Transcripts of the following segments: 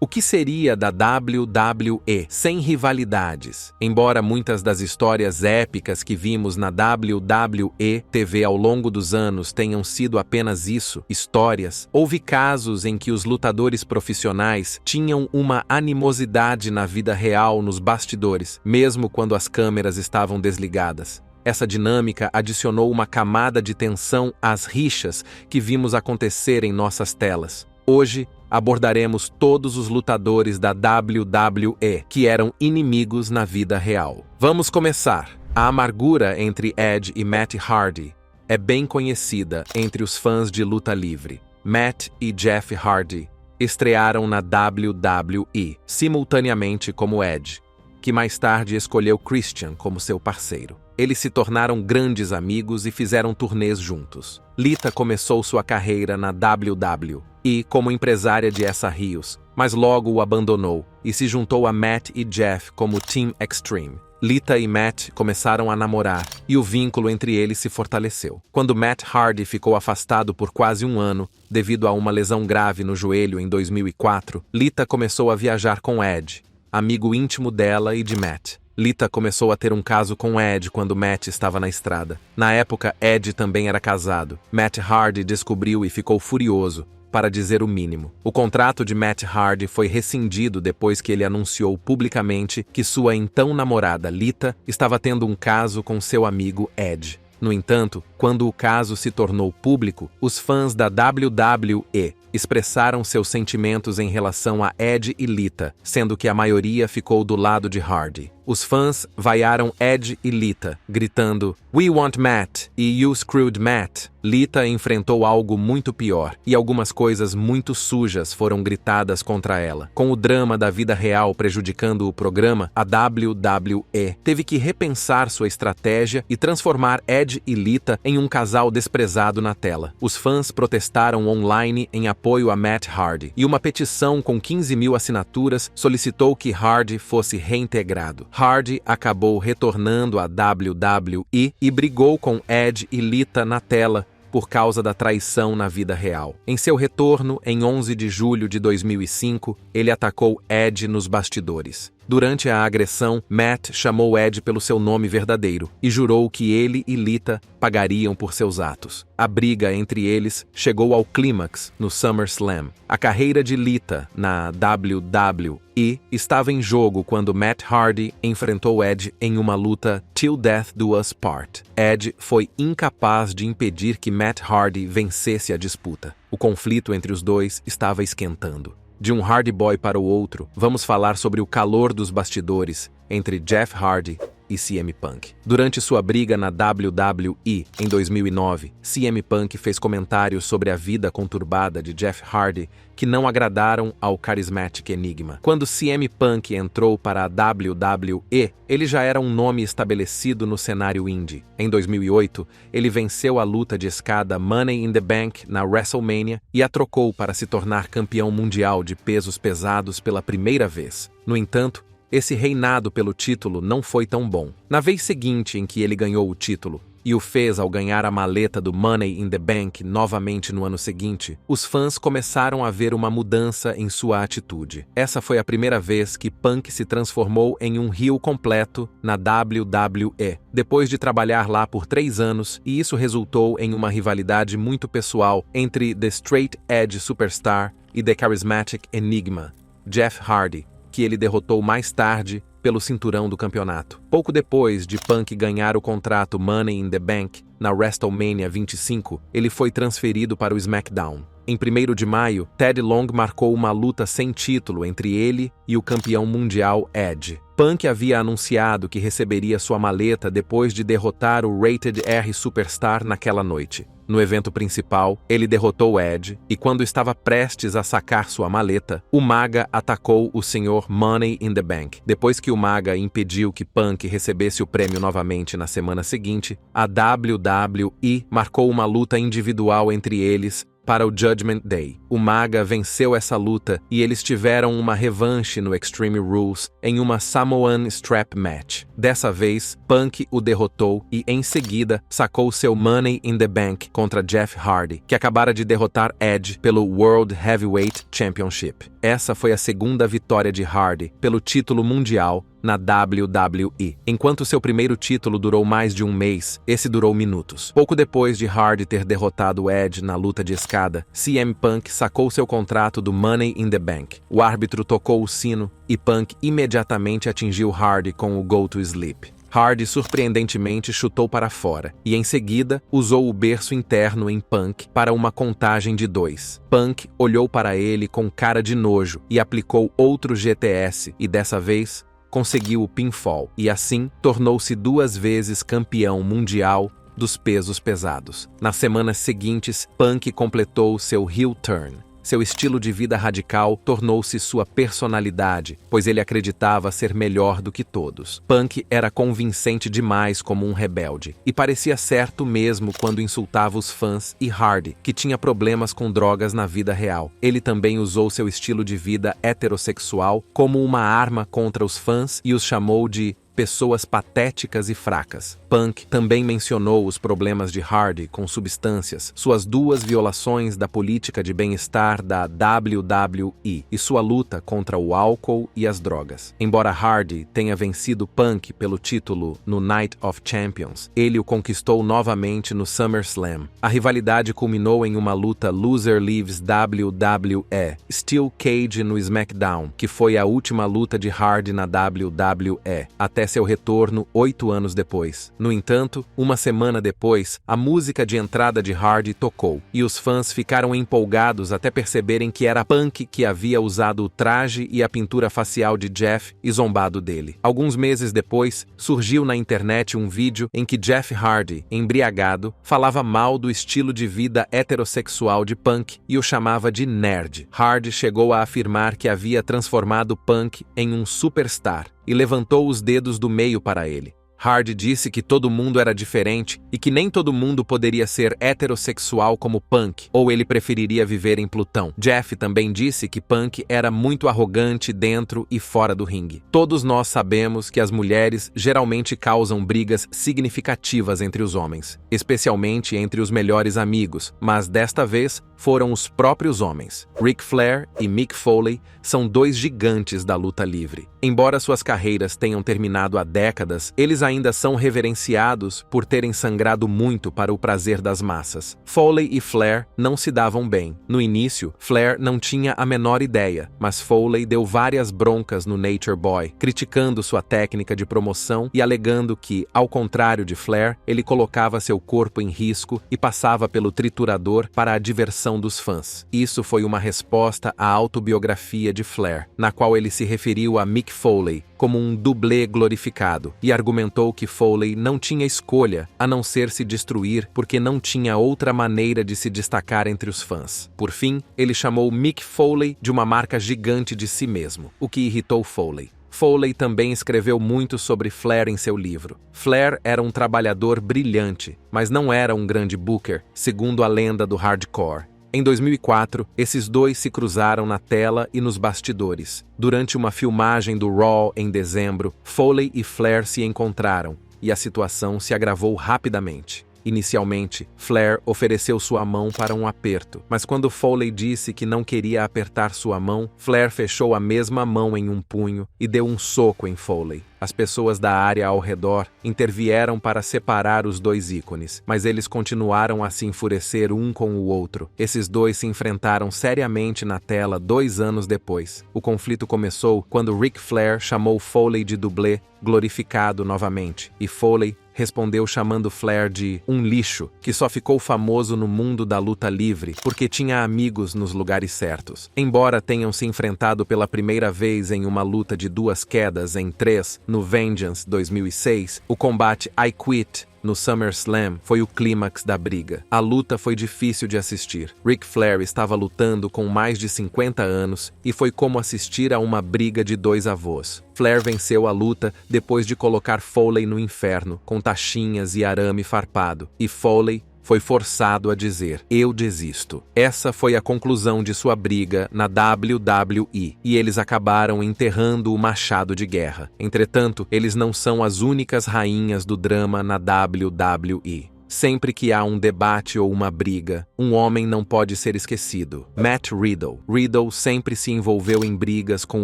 O que seria da WWE sem rivalidades? Embora muitas das histórias épicas que vimos na WWE TV ao longo dos anos tenham sido apenas isso, histórias, houve casos em que os lutadores profissionais tinham uma animosidade na vida real nos bastidores, mesmo quando as câmeras estavam desligadas. Essa dinâmica adicionou uma camada de tensão às rixas que vimos acontecer em nossas telas. Hoje, abordaremos todos os lutadores da WWE que eram inimigos na vida real. Vamos começar. A amargura entre Edge e Matt Hardy é bem conhecida entre os fãs de luta livre. Matt e Jeff Hardy estrearam na WWE simultaneamente como Edge, que mais tarde escolheu Christian como seu parceiro. Eles se tornaram grandes amigos e fizeram turnês juntos. Lita começou sua carreira na WWE como empresária de Essa Rios, mas logo o abandonou e se juntou a Matt e Jeff como Team Extreme. Lita e Matt começaram a namorar e o vínculo entre eles se fortaleceu. Quando Matt Hardy ficou afastado por quase um ano, devido a uma lesão grave no joelho em 2004, Lita começou a viajar com Edge, amigo íntimo dela e de Matt. Lita começou a ter um caso com Edge quando Matt estava na estrada. Na época, Edge também era casado. Matt Hardy descobriu e ficou furioso, para dizer o mínimo. O contrato de Matt Hardy foi rescindido depois que ele anunciou publicamente que sua então namorada Lita estava tendo um caso com seu amigo Edge. No entanto, quando o caso se tornou público, os fãs da WWE expressaram seus sentimentos em relação a Edge e Lita, sendo que a maioria ficou do lado de Hardy. Os fãs vaiaram Edge e Lita, gritando "We want Matt" e "You screwed Matt". Lita enfrentou algo muito pior, e algumas coisas muito sujas foram gritadas contra ela. Com o drama da vida real prejudicando o programa, a WWE teve que repensar sua estratégia e transformar Edge e Lita em um casal desprezado na tela. Os fãs protestaram online em apoio a Matt Hardy, e uma petição com 15 mil assinaturas solicitou que Hardy fosse reintegrado. Hardy acabou retornando à WWE e brigou com Edge e Lita na tela por causa da traição na vida real. Em seu retorno, em 11 de julho de 2005, ele atacou Edge nos bastidores. Durante a agressão, Matt chamou Edge pelo seu nome verdadeiro e jurou que ele e Lita pagariam por seus atos. A briga entre eles chegou ao clímax no SummerSlam. A carreira de Lita na WWE estava em jogo quando Matt Hardy enfrentou Edge em uma luta Till Death Do Us Part. Edge foi incapaz de impedir que Matt Hardy vencesse a disputa. O conflito entre os dois estava esquentando. De um Hardy Boy para o outro, vamos falar sobre o calor dos bastidores entre Jeff Hardy e CM Punk. Durante sua briga na WWE em 2009, CM Punk fez comentários sobre a vida conturbada de Jeff Hardy que não agradaram ao Charismatic Enigma. Quando CM Punk entrou para a WWE, ele já era um nome estabelecido no cenário indie. Em 2008, ele venceu a luta de escada Money in the Bank na WrestleMania e a trocou para se tornar campeão mundial de pesos pesados pela primeira vez. No entanto, esse reinado pelo título não foi tão bom. Na vez seguinte em que ele ganhou o título, e o fez ao ganhar a maleta do Money in the Bank novamente no ano seguinte, os fãs começaram a ver uma mudança em sua atitude. Essa foi a primeira vez que Punk se transformou em um heel completo na WWE, depois de trabalhar lá por 3 anos, e isso resultou em uma rivalidade muito pessoal entre The Straight Edge Superstar e The Charismatic Enigma, Jeff Hardy, que ele derrotou mais tarde pelo cinturão do campeonato. Pouco depois de Punk ganhar o contrato Money in the Bank na WrestleMania 25, ele foi transferido para o SmackDown. Em 1º de maio, Ted Long marcou uma luta sem título entre ele e o campeão mundial Edge. Punk havia anunciado que receberia sua maleta depois de derrotar o Rated R Superstar naquela noite. No evento principal, ele derrotou Edge e quando estava prestes a sacar sua maleta, o Maga atacou o Sr. Money in the Bank. Depois que o Maga impediu que Punk recebesse o prêmio novamente na semana seguinte, a WWE marcou uma luta individual entre eles para o Judgment Day. O Maga venceu essa luta e eles tiveram uma revanche no Extreme Rules em uma Samoan Strap Match. Dessa vez, Punk o derrotou e, em seguida, sacou seu Money in the Bank contra Jeff Hardy, que acabara de derrotar Edge pelo World Heavyweight Championship. Essa foi a segunda vitória de Hardy pelo título mundial na WWE. Enquanto seu primeiro título durou mais de um mês, esse durou minutos. Pouco depois de Hardy ter derrotado Edge na luta de escada, CM Punk sacou seu contrato do Money in the Bank. O árbitro tocou o sino e Punk imediatamente atingiu Hardy com o Go to Sleep. Hardy surpreendentemente chutou para fora e, em seguida, usou o berço interno em Punk para uma contagem de 2. Punk olhou para ele com cara de nojo e aplicou outro GTS e, dessa vez, conseguiu o pinfall e, assim, tornou-se 2 vezes campeão mundial dos pesos pesados. Nas semanas seguintes, Punk completou seu heel turn. Seu estilo de vida radical tornou-se sua personalidade, pois ele acreditava ser melhor do que todos. Punk era convincente demais como um rebelde, e parecia certo mesmo quando insultava os fãs e Hardy, que tinha problemas com drogas na vida real. Ele também usou seu estilo de vida heterossexual como uma arma contra os fãs e os chamou de pessoas patéticas e fracas. Punk também mencionou os problemas de Hardy com substâncias, suas 2 violações da política de bem-estar da WWE e sua luta contra o álcool e as drogas. Embora Hardy tenha vencido Punk pelo título no Night of Champions, ele o conquistou novamente no SummerSlam. A rivalidade culminou em uma luta Loser Leaves WWE Steel Cage no SmackDown, que foi a última luta de Hardy na WWE, até seu retorno 8 anos depois. No entanto, uma semana depois, a música de entrada de Hardy tocou, e os fãs ficaram empolgados até perceberem que era Punk que havia usado o traje e a pintura facial de Jeff e zombado dele. Alguns meses depois, surgiu na internet um vídeo em que Jeff Hardy, embriagado, falava mal do estilo de vida heterossexual de Punk e o chamava de nerd. Hardy chegou a afirmar que havia transformado Punk em um superstar e levantou os dedos do meio para ele. Hardy disse que todo mundo era diferente e que nem todo mundo poderia ser heterossexual como Punk, ou ele preferiria viver em Plutão. Jeff também disse que Punk era muito arrogante dentro e fora do ringue. Todos nós sabemos que as mulheres geralmente causam brigas significativas entre os homens, especialmente entre os melhores amigos, mas desta vez foram os próprios homens. Ric Flair e Mick Foley são 2 gigantes da luta livre. Embora suas carreiras tenham terminado há décadas, eles ainda são reverenciados por terem sangrado muito para o prazer das massas. Foley e Flair não se davam bem. No início, Flair não tinha a menor ideia, mas Foley deu várias broncas no Nature Boy, criticando sua técnica de promoção e alegando que, ao contrário de Flair, ele colocava seu corpo em risco e passava pelo triturador para a diversão dos fãs. Isso foi uma resposta à autobiografia de Flair, na qual ele se referiu a Mick Foley como um dublê glorificado e argumentou que Foley não tinha escolha a não ser se destruir porque não tinha outra maneira de se destacar entre os fãs. Por fim, ele chamou Mick Foley de uma marca gigante de si mesmo, o que irritou Foley. Foley também escreveu muito sobre Flair em seu livro. Flair era um trabalhador brilhante, mas não era um grande booker, segundo a lenda do hardcore. Em 2004, esses 2 se cruzaram na tela e nos bastidores. Durante uma filmagem do Raw em dezembro, Foley e Flair se encontraram, e a situação se agravou rapidamente. Inicialmente, Flair ofereceu sua mão para um aperto, mas quando Foley disse que não queria apertar sua mão, Flair fechou a mesma mão em um punho e deu um soco em Foley. As pessoas da área ao redor intervieram para separar os 2 ícones, mas eles continuaram a se enfurecer um com o outro. Esses 2 se enfrentaram seriamente na tela 2 anos depois. O conflito começou quando Ric Flair chamou Foley de dublê glorificado novamente, e Foley respondeu chamando Flair de um lixo, que só ficou famoso no mundo da luta livre porque tinha amigos nos lugares certos. Embora tenham se enfrentado pela primeira vez em uma luta de 2 quedas em 3 no Vengeance 2006, o combate I Quit no SummerSlam foi o clímax da briga. A luta foi difícil de assistir. Ric Flair estava lutando com mais de 50 anos e foi como assistir a uma briga de 2 avós. Flair venceu a luta depois de colocar Foley no inferno, com taxinhas e arame farpado, e Foley foi forçado a dizer: "Eu desisto". Essa foi a conclusão de sua briga na WWE, e eles acabaram enterrando o machado de guerra. Entretanto, eles não são as únicas rainhas do drama na WWE. Sempre que há um debate ou uma briga, um homem não pode ser esquecido: Matt Riddle. Riddle sempre se envolveu em brigas com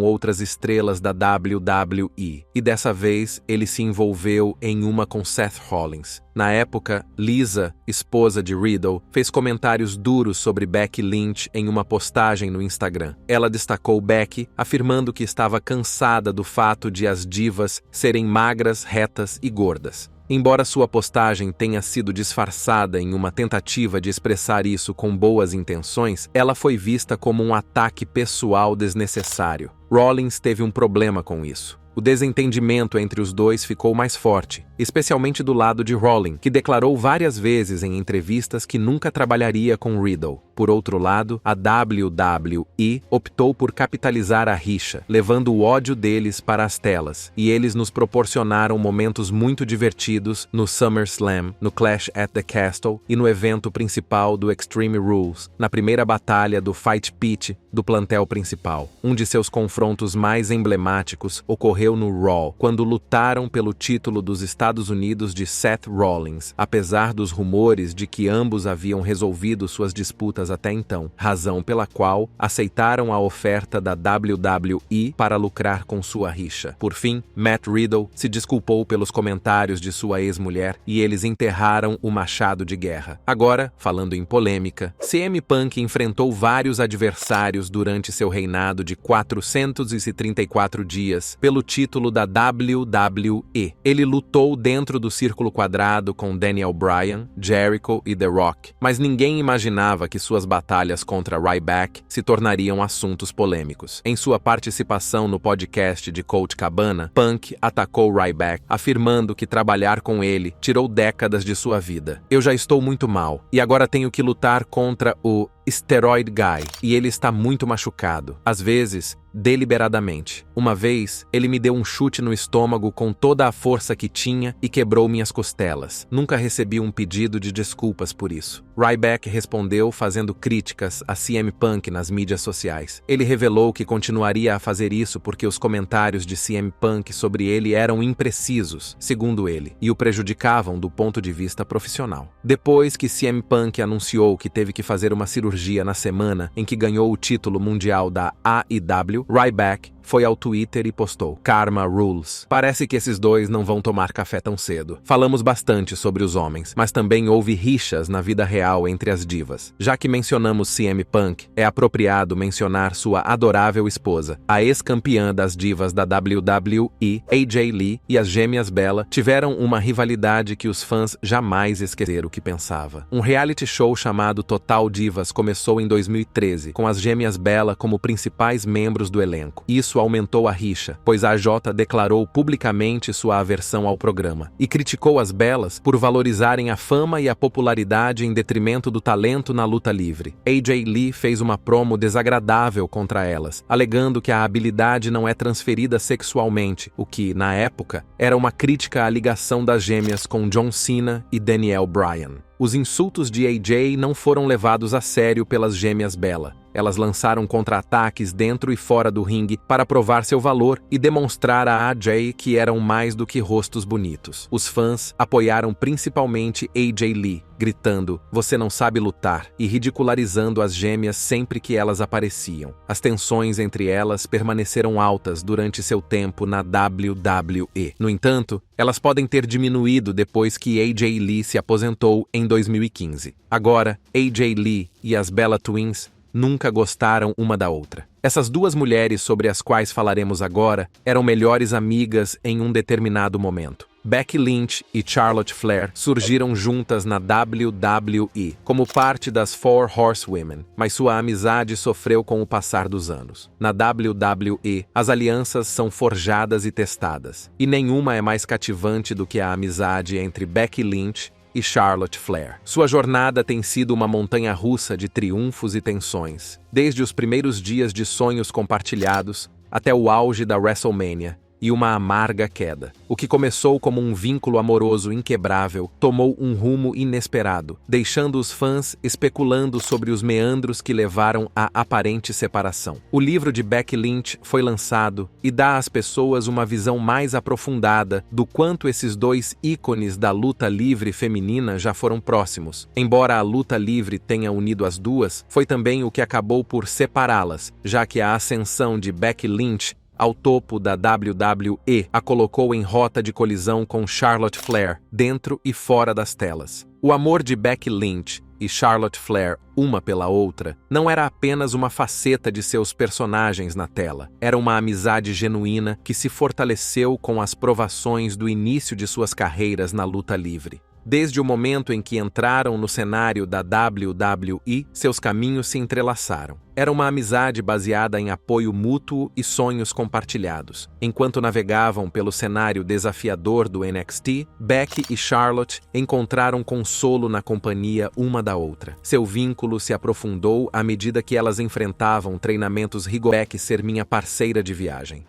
outras estrelas da WWE, e dessa vez ele se envolveu em uma com Seth Rollins. Na época, Lisa, esposa de Riddle, fez comentários duros sobre Becky Lynch em uma postagem no Instagram. Ela destacou Becky, afirmando que estava cansada do fato de as divas serem magras, retas e gordas. Embora sua postagem tenha sido disfarçada em uma tentativa de expressar isso com boas intenções, ela foi vista como um ataque pessoal desnecessário. Rollins teve um problema com isso. O desentendimento entre os dois ficou mais forte, especialmente do lado de Rollins, que declarou várias vezes em entrevistas que nunca trabalharia com Riddle. Por outro lado, a WWE optou por capitalizar a rixa, levando o ódio deles para as telas, e eles nos proporcionaram momentos muito divertidos no SummerSlam, no Clash at the Castle e no evento principal do Extreme Rules, na primeira batalha do Fight Pit do plantel principal. Um de seus confrontos mais emblemáticos ocorreu no Raw, quando lutaram pelo título dos Estados Unidos de Seth Rollins, apesar dos rumores de que ambos haviam resolvido suas disputas até então, razão pela qual aceitaram a oferta da WWE para lucrar com sua rixa. Por fim, Matt Riddle se desculpou pelos comentários de sua ex-mulher e eles enterraram o machado de guerra. Agora, falando em polêmica, CM Punk enfrentou vários adversários durante seu reinado de 434 dias pelo título da WWE. Ele lutou dentro do Círculo Quadrado com Daniel Bryan, Jericho e The Rock, mas ninguém imaginava que suas batalhas contra Ryback se tornariam assuntos polêmicos. Em sua participação no podcast de Colt Cabana, Punk atacou Ryback, afirmando que trabalhar com ele tirou décadas de sua vida. "Eu já estou muito mal, e agora tenho que lutar contra o Steroid Guy, e ele está muito machucado. Às vezes, deliberadamente. Uma vez, ele me deu um chute no estômago com toda a força que tinha e quebrou minhas costelas. Nunca recebi um pedido de desculpas por isso." Ryback respondeu fazendo críticas a CM Punk nas mídias sociais. Ele revelou que continuaria a fazer isso porque os comentários de CM Punk sobre ele eram imprecisos, segundo ele, e o prejudicavam do ponto de vista profissional. Depois que CM Punk anunciou que teve que fazer uma cirurgia na semana em que ganhou o título mundial da AEW, Ryback foi ao Twitter e postou: "Karma Rules. Parece que esses dois não vão tomar café tão cedo. Falamos bastante sobre os homens, mas também houve rixas na vida real entre as divas. Já que mencionamos CM Punk, é apropriado mencionar sua adorável esposa. A ex-campeã das divas da WWE, AJ Lee, e as gêmeas Bella tiveram uma rivalidade que os fãs jamais esqueceram o que pensava. Um reality show chamado Total Divas começou em 2013, com as gêmeas Bella como principais membros do elenco. Isso aumentou a rixa, pois a AJ declarou publicamente sua aversão ao programa e criticou as Bellas por valorizarem a fama e a popularidade em detrimento do talento na luta livre. AJ Lee fez uma promo desagradável contra elas, alegando que a habilidade não é transferida sexualmente, o que, na época, era uma crítica à ligação das gêmeas com John Cena e Daniel Bryan. Os insultos de AJ não foram levados a sério pelas gêmeas Bella. Elas lançaram contra-ataques dentro e fora do ringue para provar seu valor e demonstrar a AJ que eram mais do que rostos bonitos. Os fãs apoiaram principalmente AJ Lee, gritando: "Você não sabe lutar", e ridicularizando as gêmeas sempre que elas apareciam. As tensões entre elas permaneceram altas durante seu tempo na WWE. No entanto, elas podem ter diminuído depois que AJ Lee se aposentou em 2015. Agora, AJ Lee e as Bella Twins nunca gostaram uma da outra. Essas duas mulheres sobre as quais falaremos agora eram melhores amigas em um determinado momento. Becky Lynch e Charlotte Flair surgiram juntas na WWE como parte das Four Horsewomen, mas sua amizade sofreu com o passar dos anos. Na WWE, as alianças são forjadas e testadas, e nenhuma é mais cativante do que a amizade entre Becky Lynch e Charlotte Flair. Sua jornada tem sido uma montanha-russa de triunfos e tensões, desde os primeiros dias de sonhos compartilhados até o auge da WrestleMania, e uma amarga queda. O que começou como um vínculo amoroso inquebrável tomou um rumo inesperado, deixando os fãs especulando sobre os meandros que levaram à aparente separação. O livro de Becky Lynch foi lançado e dá às pessoas uma visão mais aprofundada do quanto esses dois ícones da luta livre feminina já foram próximos. Embora a luta livre tenha unido as duas, foi também o que acabou por separá-las, já que a ascensão de Becky Lynch ao topo da WWE a colocou em rota de colisão com Charlotte Flair, dentro e fora das telas. O amor de Becky Lynch e Charlotte Flair, uma pela outra, não era apenas uma faceta de seus personagens na tela. Era uma amizade genuína que se fortaleceu com as provações do início de suas carreiras na luta livre. Desde o momento em que entraram no cenário da WWE, seus caminhos se entrelaçaram. Era uma amizade baseada em apoio mútuo e sonhos compartilhados. Enquanto navegavam pelo cenário desafiador do NXT, Becky e Charlotte encontraram consolo na companhia uma da outra. Seu vínculo se aprofundou à medida que elas enfrentavam treinamentos rigorosos. Becky ser minha parceira de viagem.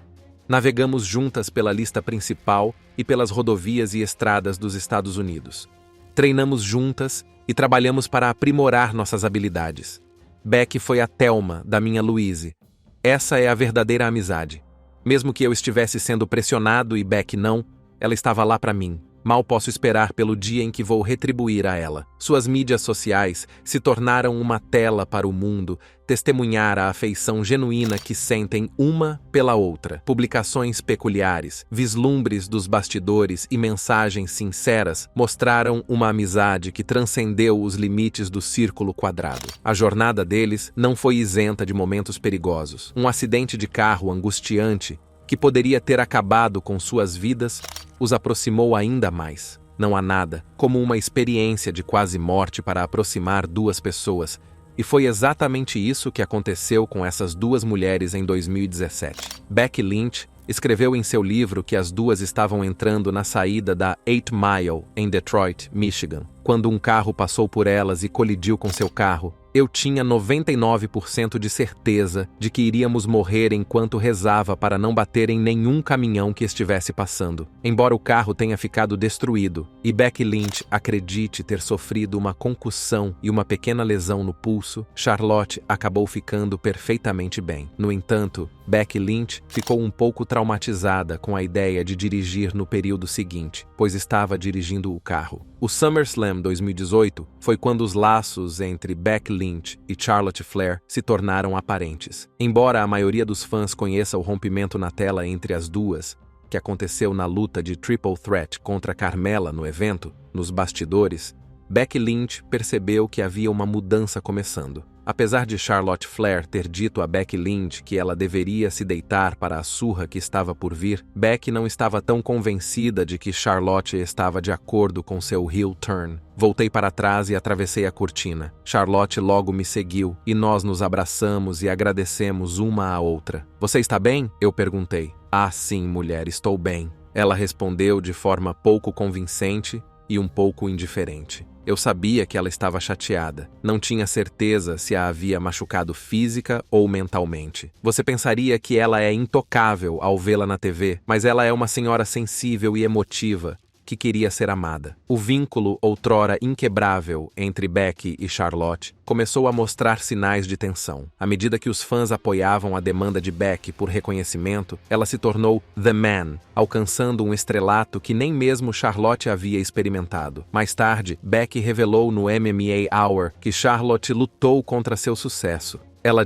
Navegamos juntas pela lista principal e pelas rodovias e estradas dos Estados Unidos. Treinamos juntas e trabalhamos para aprimorar nossas habilidades. Becky foi a Thelma da minha Louise. Essa é a verdadeira amizade. Mesmo que eu estivesse sendo pressionado e Becky não, ela estava lá para mim. Mal posso esperar pelo dia em que vou retribuir a ela. Suas mídias sociais se tornaram uma tela para o mundo testemunhar a afeição genuína que sentem uma pela outra. Publicações peculiares, vislumbres dos bastidores e mensagens sinceras mostraram uma amizade que transcendeu os limites do círculo quadrado. A jornada deles não foi isenta de momentos perigosos. Um acidente de carro angustiante que poderia ter acabado com suas vidas os aproximou ainda mais. Não há nada como uma experiência de quase morte para aproximar duas pessoas, e foi exatamente isso que aconteceu com essas duas mulheres em 2017. Becky Lynch escreveu em seu livro que as duas estavam entrando na saída da 8 Mile, em Detroit, Michigan, quando um carro passou por elas e colidiu com seu carro. Eu tinha 99% de certeza de que iríamos morrer enquanto rezava para não bater em nenhum caminhão que estivesse passando. Embora o carro tenha ficado destruído, e Becky Lynch acredite ter sofrido uma concussão e uma pequena lesão no pulso, Charlotte acabou ficando perfeitamente bem. No entanto, Becky Lynch ficou um pouco traumatizada com a ideia de dirigir no período seguinte, pois estava dirigindo o carro. O SummerSlam 2018 foi quando os laços entre Becky Lynch e Charlotte Flair se tornaram aparentes. Embora a maioria dos fãs conheça o rompimento na tela entre as duas, que aconteceu na luta de Triple Threat contra Carmella no evento, nos bastidores, Becky Lynch percebeu que havia uma mudança começando. Apesar de Charlotte Flair ter dito a Becky Lynch que ela deveria se deitar para a surra que estava por vir, Becky não estava tão convencida de que Charlotte estava de acordo com seu heel turn. Voltei para trás e atravessei a cortina. Charlotte logo me seguiu e nós nos abraçamos e agradecemos uma à outra. "Você está bem?" eu perguntei. "Ah, sim, mulher, estou bem." Ela respondeu de forma pouco convincente e um pouco indiferente. Eu sabia que ela estava chateada. Não tinha certeza se a havia machucado física ou mentalmente. Você pensaria que ela é intocável ao vê-la na TV, mas ela é uma senhora sensível e emotiva, que queria ser amada. O vínculo outrora inquebrável entre Becky e Charlotte começou a mostrar sinais de tensão. À medida que os fãs apoiavam a demanda de Becky por reconhecimento, ela se tornou The Man, alcançando um estrelato que nem mesmo Charlotte havia experimentado. Mais tarde, Becky revelou no MMA Hour que Charlotte lutou contra seu sucesso.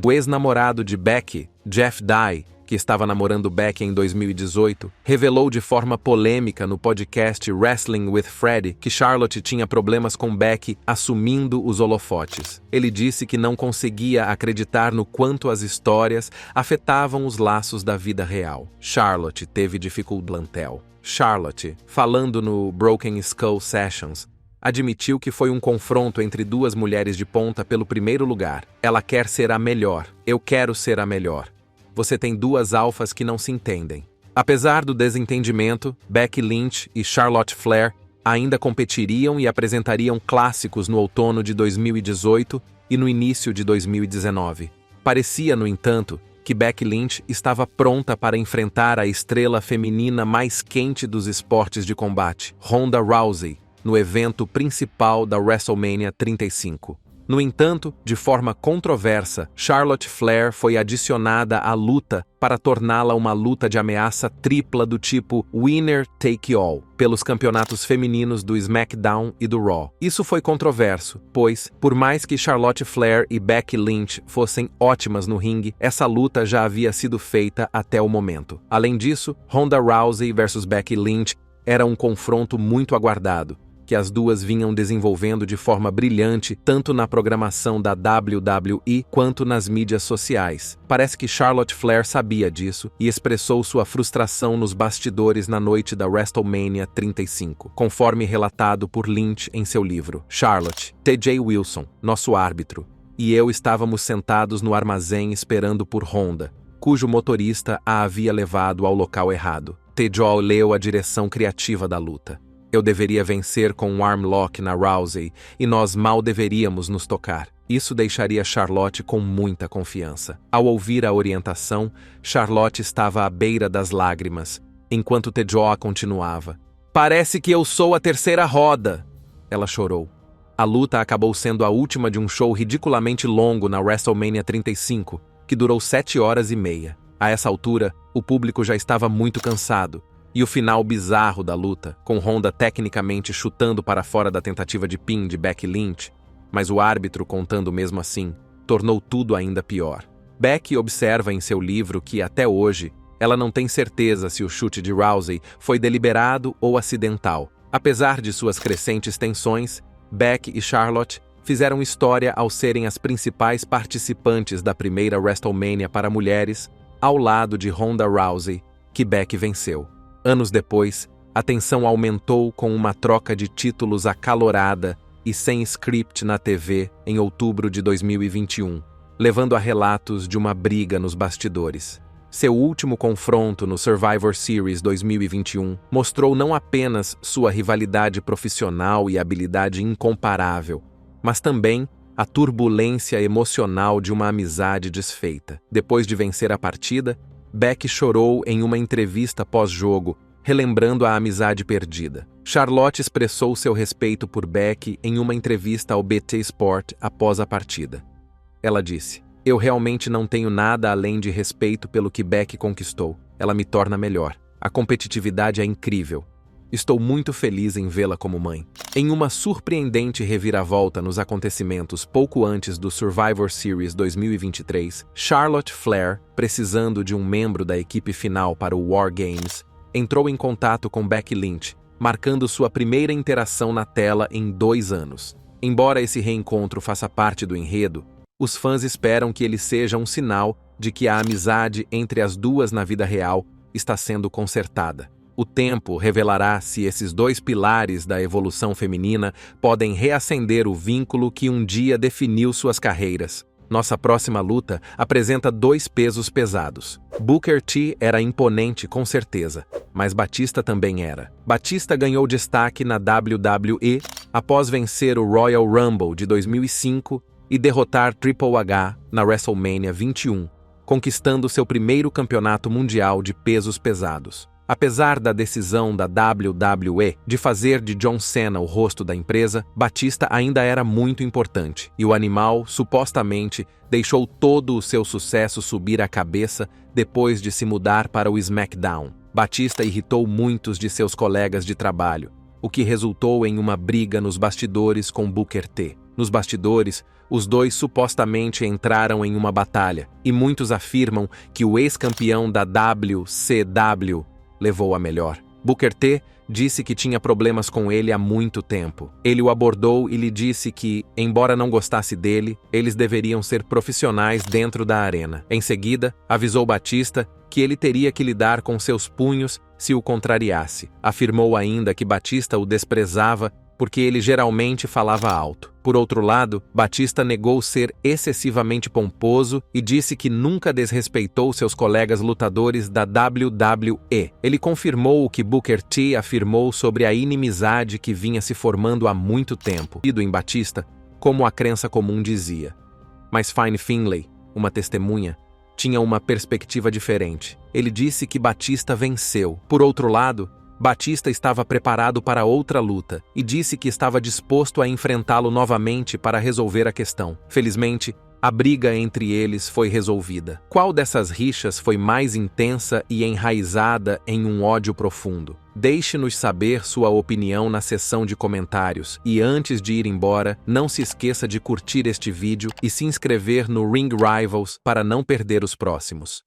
O ex-namorado de Becky, Jeff Dye, que estava namorando Becky em 2018, revelou de forma polêmica no podcast Wrestling with Freddie que Charlotte tinha problemas com Becky assumindo os holofotes. Ele disse que não conseguia acreditar no quanto as histórias afetavam os laços da vida real. Charlotte teve dificuldade. Charlotte, falando no Broken Skull Sessions, admitiu que foi um confronto entre duas mulheres de ponta pelo primeiro lugar. Ela quer ser a melhor. Eu quero ser a melhor. Você tem duas alfas que não se entendem. Apesar do desentendimento, Becky Lynch e Charlotte Flair ainda competiriam e apresentariam clássicos no outono de 2018 e no início de 2019. Parecia, no entanto, que Becky Lynch estava pronta para enfrentar a estrela feminina mais quente dos esportes de combate, Ronda Rousey, no evento principal da WrestleMania 35. No entanto, de forma controversa, Charlotte Flair foi adicionada à luta para torná-la uma luta de ameaça tripla do tipo Winner Take All, pelos campeonatos femininos do SmackDown e do Raw. Isso foi controverso, pois, por mais que Charlotte Flair e Becky Lynch fossem ótimas no ringue, essa luta já havia sido feita até o momento. Além disso, Ronda Rousey versus Becky Lynch era um confronto muito aguardado, que as duas vinham desenvolvendo de forma brilhante tanto na programação da WWE quanto nas mídias sociais. Parece que Charlotte Flair sabia disso e expressou sua frustração nos bastidores na noite da WrestleMania 35, conforme relatado por Lynch em seu livro. Charlotte, T.J. Wilson, nosso árbitro, e eu estávamos sentados no armazém esperando por Ronda, cujo motorista a havia levado ao local errado. T.J. leu a direção criativa da luta. Eu deveria vencer com um armlock na Rousey e nós mal deveríamos nos tocar. Isso deixaria Charlotte com muita confiança. Ao ouvir a orientação, Charlotte estava à beira das lágrimas, enquanto T.J. continuava. "Parece que eu sou a terceira roda!" Ela chorou. A luta acabou sendo a última de um show ridiculamente longo na WrestleMania 35, que durou 7 horas e meia. A essa altura, o público já estava muito cansado, e o final bizarro da luta, com Ronda tecnicamente chutando para fora da tentativa de pin de Becky Lynch, mas o árbitro contando mesmo assim, tornou tudo ainda pior. Becky observa em seu livro que, até hoje, ela não tem certeza se o chute de Rousey foi deliberado ou acidental. Apesar de suas crescentes tensões, Becky e Charlotte fizeram história ao serem as principais participantes da primeira WrestleMania para mulheres, ao lado de Ronda Rousey, que Becky venceu. Anos depois, a tensão aumentou com uma troca de títulos acalorada e sem script na TV em outubro de 2021, levando a relatos de uma briga nos bastidores. Seu último confronto no Survivor Series 2021 mostrou não apenas sua rivalidade profissional e habilidade incomparável, mas também a turbulência emocional de uma amizade desfeita. Depois de vencer a partida, Becky chorou em uma entrevista pós-jogo, relembrando a amizade perdida. Charlotte expressou seu respeito por Becky em uma entrevista ao BT Sport após a partida. Ela disse: "Eu realmente não tenho nada além de respeito pelo que Becky conquistou. Ela me torna melhor. A competitividade é incrível. Estou muito feliz em vê-la como mãe." Em uma surpreendente reviravolta nos acontecimentos pouco antes do Survivor Series 2023, Charlotte Flair, precisando de um membro da equipe final para o War Games, entrou em contato com Becky Lynch, marcando sua primeira interação na tela em 2 anos. Embora esse reencontro faça parte do enredo, os fãs esperam que ele seja um sinal de que a amizade entre as duas na vida real está sendo consertada. O tempo revelará se esses 2 pilares da evolução feminina podem reacender o vínculo que um dia definiu suas carreiras. Nossa próxima luta apresenta 2 pesos pesados. Booker T era imponente com certeza, mas Batista também era. Batista ganhou destaque na WWE após vencer o Royal Rumble de 2005 e derrotar Triple H na WrestleMania 21, conquistando seu primeiro campeonato mundial de pesos pesados. Apesar da decisão da WWE de fazer de John Cena o rosto da empresa, Batista ainda era muito importante, e o animal, supostamente, deixou todo o seu sucesso subir a cabeça depois de se mudar para o SmackDown. Batista irritou muitos de seus colegas de trabalho, o que resultou em uma briga nos bastidores com Booker T. Nos bastidores, os 2 supostamente entraram em uma batalha, e muitos afirmam que o ex-campeão da WCW levou a melhor. Booker T disse que tinha problemas com ele há muito tempo. Ele o abordou e lhe disse que, embora não gostasse dele, eles deveriam ser profissionais dentro da arena. Em seguida, avisou Batista que ele teria que lidar com seus punhos se o contrariasse. Afirmou ainda que Batista o desprezava porque ele geralmente falava alto. Por outro lado, Batista negou ser excessivamente pomposo e disse que nunca desrespeitou seus colegas lutadores da WWE. Ele confirmou o que Booker T afirmou sobre a inimizade que vinha se formando há muito tempo, e em Batista, como a crença comum dizia. Mas Fine Finlay, uma testemunha, tinha uma perspectiva diferente. Ele disse que Batista venceu. Por outro lado, Batista estava preparado para outra luta e disse que estava disposto a enfrentá-lo novamente para resolver a questão. Felizmente, a briga entre eles foi resolvida. Qual dessas rixas foi mais intensa e enraizada em um ódio profundo? Deixe-nos saber sua opinião na seção de comentários e antes de ir embora, não se esqueça de curtir este vídeo e se inscrever no Ring Rivals para não perder os próximos.